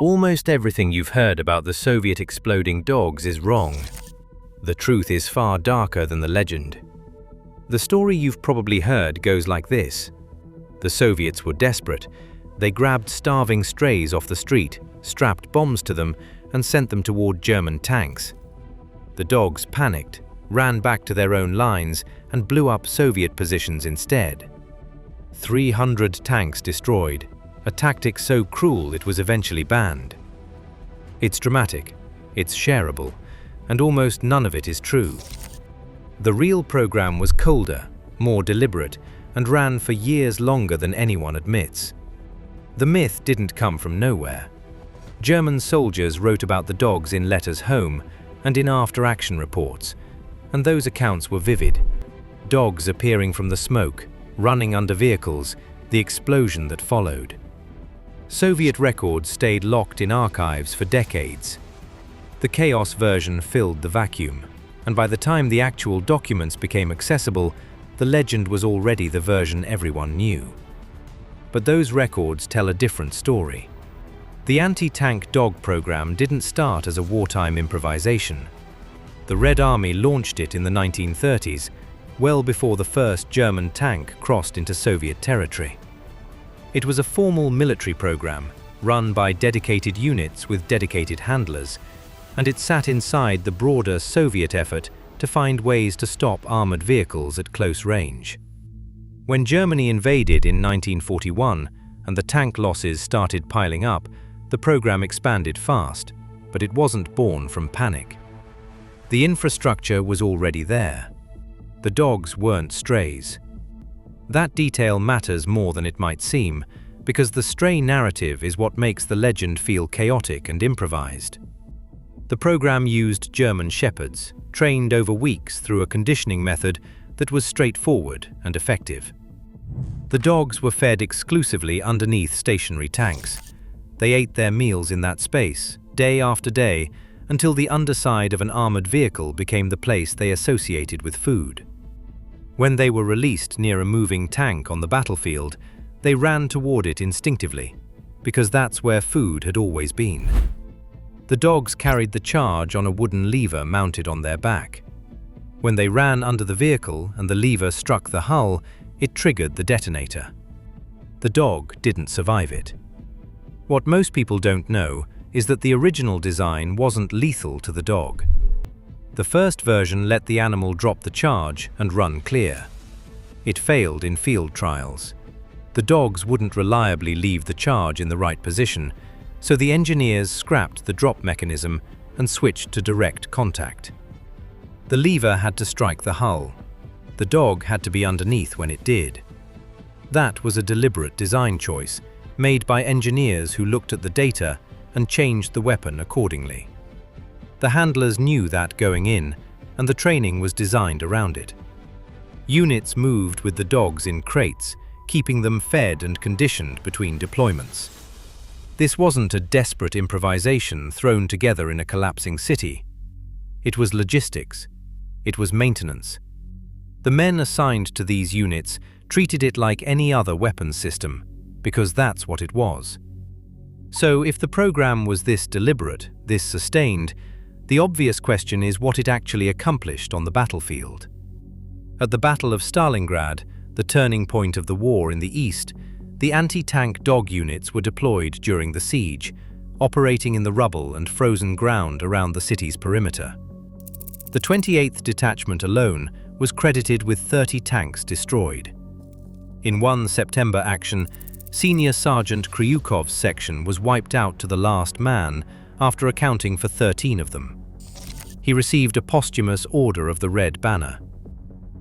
Almost everything you've heard about the Soviet exploding dogs is wrong. The truth is far darker than the legend. The story you've probably heard goes like this. The Soviets were desperate. They grabbed starving strays off the street, strapped bombs to them, and sent them toward German tanks. The dogs panicked, ran back to their own lines, and blew up Soviet positions instead. 300 tanks destroyed, a tactic so cruel it was eventually banned. It's dramatic, it's shareable, and almost none of it is true. The real program was colder, more deliberate, and ran for years longer than anyone admits. The myth didn't come from nowhere. German soldiers wrote about the dogs in letters home and in after-action reports, and those accounts were vivid. Dogs appearing from the smoke, running under vehicles, the explosion that followed. Soviet records stayed locked in archives for decades. The chaos version filled the vacuum, and by the time the actual documents became accessible, the legend was already the version everyone knew. But those records tell a different story. The anti-tank dog program didn't start as a wartime improvisation. The Red Army launched it in the 1930s, well before the first German tank crossed into Soviet territory. It was a formal military program, run by dedicated units with dedicated handlers, and it sat inside the broader Soviet effort to find ways to stop armored vehicles at close range. When Germany invaded in 1941 and the tank losses started piling up, the program expanded fast, but it wasn't born from panic. The infrastructure was already there. The dogs weren't strays. That detail matters more than it might seem, because the stray narrative is what makes the legend feel chaotic and improvised. The program used German shepherds, trained over weeks through a conditioning method that was straightforward and effective. The dogs were fed exclusively underneath stationary tanks. They ate their meals in that space, day after day, until the underside of an armored vehicle became the place they associated with food. When they were released near a moving tank on the battlefield, they ran toward it instinctively, because that's where food had always been. The dogs carried the charge on a wooden lever mounted on their back. When they ran under the vehicle and the lever struck the hull, it triggered the detonator. The dog didn't survive it. What most people don't know is that the original design wasn't lethal to the dog. The first version let the animal drop the charge and run clear. It failed in field trials. The dogs wouldn't reliably leave the charge in the right position, so the engineers scrapped the drop mechanism and switched to direct contact. The lever had to strike the hull. The dog had to be underneath when it did. That was a deliberate design choice, made by engineers who looked at the data and changed the weapon accordingly. The handlers knew that going in, and the training was designed around it. Units moved with the dogs in crates, keeping them fed and conditioned between deployments. This wasn't a desperate improvisation thrown together in a collapsing city. It was logistics. It was maintenance. The men assigned to these units treated it like any other weapons system, because that's what it was. So if the program was this deliberate, this sustained, the obvious question is what it actually accomplished on the battlefield. At the Battle of Stalingrad, the turning point of the war in the east, the anti-tank dog units were deployed during the siege, operating in the rubble and frozen ground around the city's perimeter. The 28th Detachment alone was credited with 30 tanks destroyed. In one September action, Senior Sergeant Kryukov's section was wiped out to the last man after accounting for 13 of them. He received a posthumous Order of the Red Banner.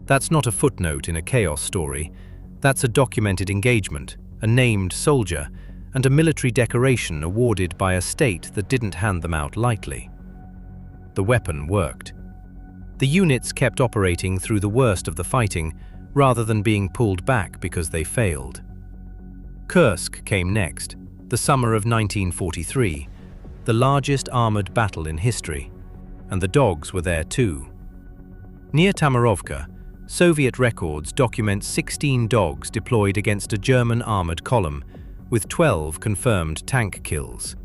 That's not a footnote in a chaos story. That's a documented engagement, a named soldier, and a military decoration awarded by a state that didn't hand them out lightly. The weapon worked. The units kept operating through the worst of the fighting, rather than being pulled back because they failed. Kursk came next, the summer of 1943, the largest armored battle in history, and the dogs were there too. Near Tamarovka, Soviet records document 16 dogs deployed against a German armored column, with 12 confirmed tank kills.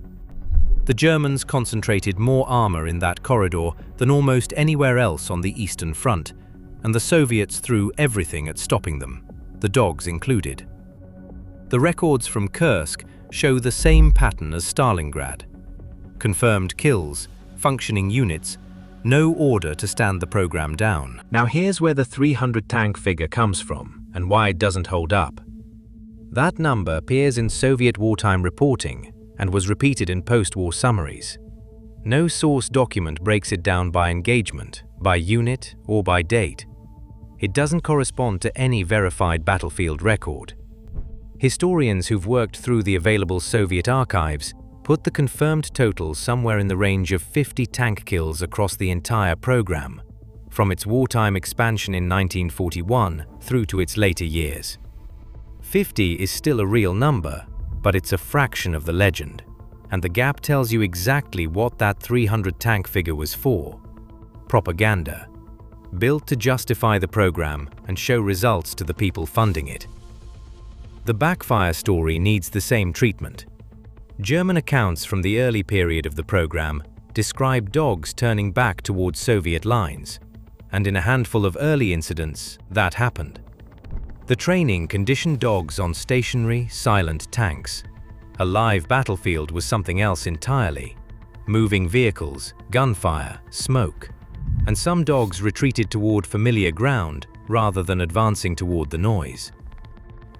The Germans concentrated more armor in that corridor than almost anywhere else on the Eastern Front, and the Soviets threw everything at stopping them, the dogs included. The records from Kursk show the same pattern as Stalingrad. Confirmed kills, functioning units, no order to stand the program down. Now here's where the 300 tank figure comes from and why it doesn't hold up. That number appears in Soviet wartime reporting and was repeated in post-war summaries. No source document breaks it down by engagement, by unit, or by date. It doesn't correspond to any verified battlefield record. Historians who've worked through the available Soviet archives put the confirmed total somewhere in the range of 50 tank kills across the entire program, from its wartime expansion in 1941 through to its later years. 50 is still a real number, but it's a fraction of the legend, and the gap tells you exactly what that 300 tank figure was for. Propaganda. Built to justify the program and show results to the people funding it. The backfire story needs the same treatment. German accounts from the early period of the program describe dogs turning back towards Soviet lines, and in a handful of early incidents, that happened. The training conditioned dogs on stationary, silent tanks. A live battlefield was something else entirely. Moving vehicles, gunfire, smoke. And some dogs retreated toward familiar ground rather than advancing toward the noise.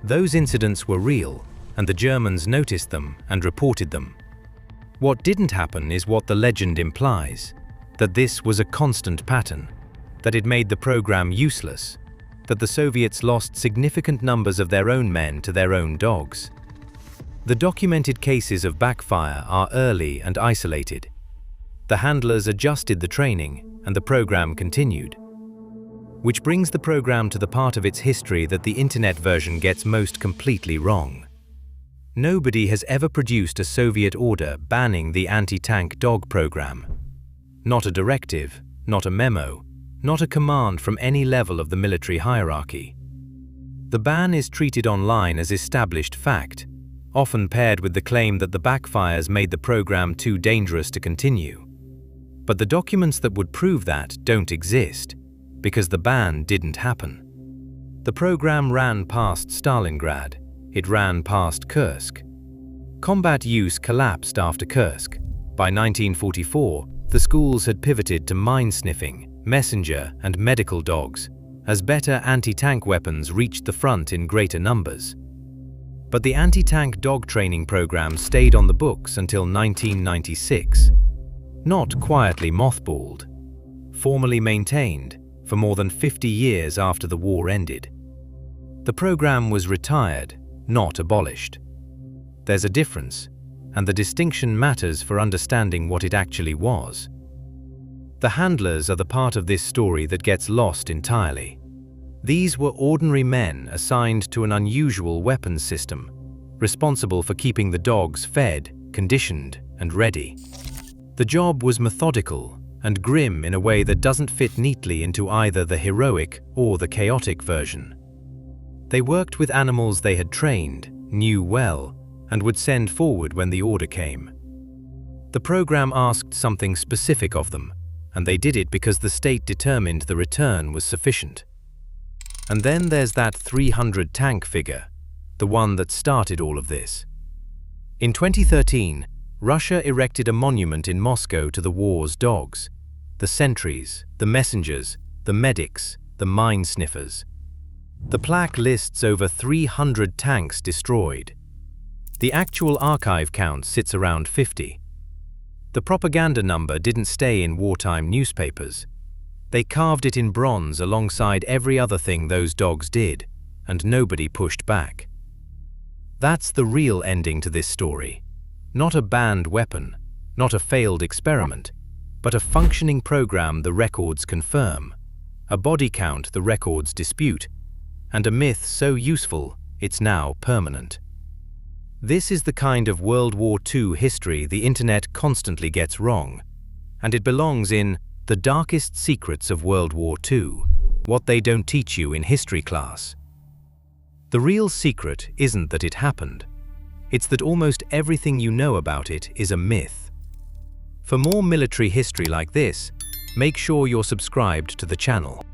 Those incidents were real, and the Germans noticed them and reported them. What didn't happen is what the legend implies, that this was a constant pattern, that it made the program useless, that the Soviets lost significant numbers of their own men to their own dogs. The documented cases of backfire are early and isolated. The handlers adjusted the training, and the program continued. Which brings the program to the part of its history that the internet version gets most completely wrong. Nobody has ever produced a Soviet order banning the anti-tank dog program. Not a directive, not a memo, not a command from any level of the military hierarchy. The ban is treated online as established fact, often paired with the claim that the backfires made the program too dangerous to continue. But the documents that would prove that don't exist, because the ban didn't happen. The program ran past Stalingrad, it ran past Kursk. Combat use collapsed after Kursk. By 1944, the schools had pivoted to mine-sniffing, messenger, and medical dogs, as better anti-tank weapons reached the front in greater numbers. But the anti-tank dog training program stayed on the books until 1996. Not quietly mothballed, formally maintained for more than 50 years after the war ended. The program was retired, not abolished. There's a difference, and the distinction matters for understanding what it actually was. The handlers are the part of this story that gets lost entirely. These were ordinary men assigned to an unusual weapons system, responsible for keeping the dogs fed, conditioned, and ready. The job was methodical and grim in a way that doesn't fit neatly into either the heroic or the chaotic version. They worked with animals they had trained, knew well, and would send forward when the order came. The program asked something specific of them, and they did it because the state determined the return was sufficient. And then there's that 300 tank figure, the one that started all of this. In 2013, Russia erected a monument in Moscow to the war's dogs, the sentries, the messengers, the medics, the mine sniffers. The plaque lists over 300 tanks destroyed. The actual archive count sits around 50. The propaganda number didn't stay in wartime newspapers. They carved it in bronze alongside every other thing those dogs did, and nobody pushed back. That's the real ending to this story. Not a banned weapon, not a failed experiment, but a functioning program the records confirm, a body count the records dispute, and a myth so useful it's now permanent. This is the kind of World War II history the internet constantly gets wrong, and it belongs in The Darkest Secrets of World War II, What They Don't Teach You in History Class. The real secret isn't that it happened. It's that almost everything you know about it is a myth, For more military history like this, make sure you're subscribed to the channel.